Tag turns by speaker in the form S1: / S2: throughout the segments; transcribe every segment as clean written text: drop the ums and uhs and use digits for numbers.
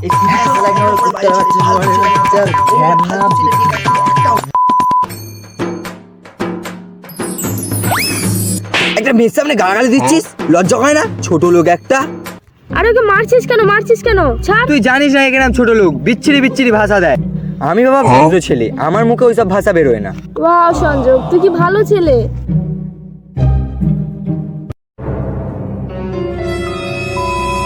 S1: একটা মেয়ের সামনে গালাগালি দিচ্ছিস, লজ্জা হয় না? ছোট লোক একটা।
S2: আরে ওকে মারছিস কেন? ছাড়।
S1: তুই জানিস না এখানে ছোট লোক বিচ্ছিরি বিচ্ছিরি ভাষা দেয়। আমি বাবা ভদ্র ছেলে, আমার মুখে ওইসব ভাষা বেরোয় না।
S2: ওয়াও সংযোগ, তুই কি ভালো ছেলে।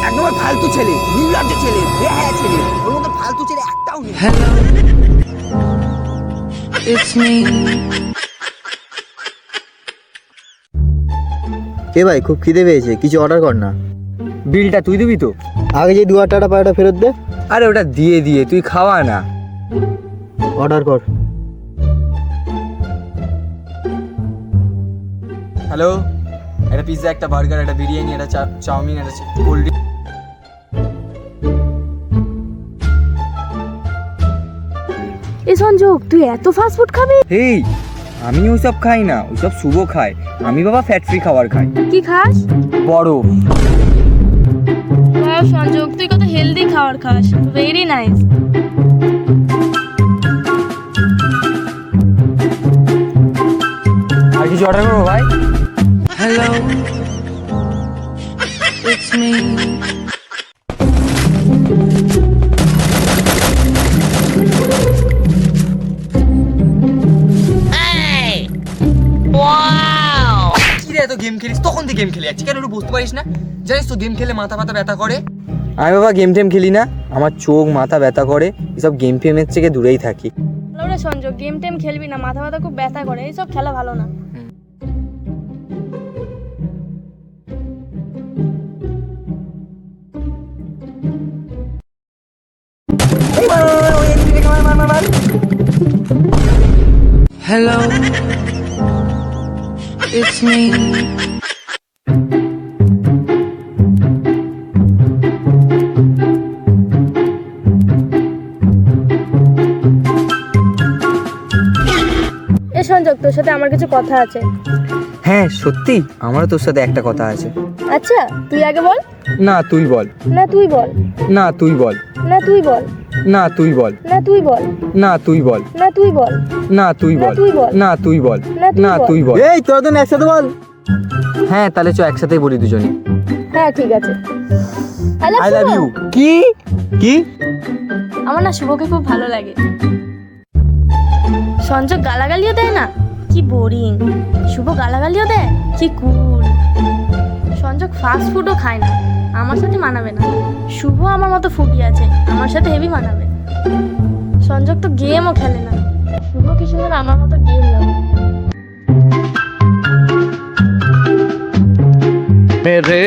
S1: একদম ফালতু ছেলে, নির্লজ্জ ছেলে, বেহায়া ছেলে। ওর মতো ফালতু ছেলে একটাও নেই।
S3: কে ভাই, খুব খিদে পেয়েছে, কিছু অর্ডার কর না।
S1: বিলটা তুই দিবি তো?
S3: আগে যে 2 টাকা পাওয়াটা ফেরত দে।
S1: আরে ওটা দিয়ে তুই খাওয়া না।
S3: অর্ডার কর।
S1: হ্যালো, একটা পিৎজা, একটা বার্গার, একটা বিরিয়ানি, একটা চাউমিন, একটা কোল্ড ড্রিঙ্ক।
S2: এই সংযোগ, তুই এত ফাস্ট ফুড খাবি?
S1: এই আমি ওইসব খাই না, ওইসব শুভ খায়। আমি বাবা ফ্যাট ফ্রি খাবার খাই।
S2: কি খাস?
S1: বরফ।
S2: ওয়াও সংযোগ, তুই কত হেলদি খাবার খাস, ভেরি নাইস।
S1: আর কিছু অর্ডার করবো ভাই?
S4: Hello, it's me.
S1: কি রে, এত গেম খেলিস? তখন থেকে গেম খেলে যাচ্ছি, কেন একটু বুঝতে পারিস না? জানিস তো গেম খেলে মাথা ব্যথা করে। আমি বাবা গেম টেম খেলি না, আমার চোখ মাথা ব্যথা করে। এসব গেম ফেমের থেকে দূরেই থাকি।
S2: ভালো রে সংযোগ, গেম টেম খেলবি না, মাথা ব্যথা খুব ব্যথা করে, এইসব খেলা ভালো না।
S4: Hello, it's me.
S2: এই সংযোগ, তোর সাথে আমার কিছু কথা আছে।
S1: হ্যাঁ সত্যি, আমারও তোর সাথে একটা কথা আছে।
S2: আচ্ছা তুই আগে বল।
S1: না তুই বল।
S2: না তুই বল।
S1: না তুই বল।
S2: না তুই বল।
S1: না তুই বল।
S2: না তুই বল।
S1: না তুই বল।
S2: না তুই বল।
S1: না তুই বল। না তুই বল। না তুই বল।
S3: এই তোরা তো একসাথে বল।
S1: হ্যাঁ তাহলে চ একসাথেই বলি দুজনে।
S2: হ্যাঁ ঠিক আছে।
S1: I love you. কি কি?
S2: আমার না শুভকে খুব ভালো লাগে। সংযোগ গালাগালিও দেয় না, কি বোরিং। শুভ গালাগালিও দেয়, কি কুল। সংযোগ ফাস্ট ফুডও খায় না, আমার সাথে মানাবে না। শুভ আমার মতো ফুডি আছে, আমার সাথে হেভি মানাবে। সংযোগ তো গেমও খেলে না, শুভ কি সুন্দর আমার মতো গেম লাগে।
S5: मेरे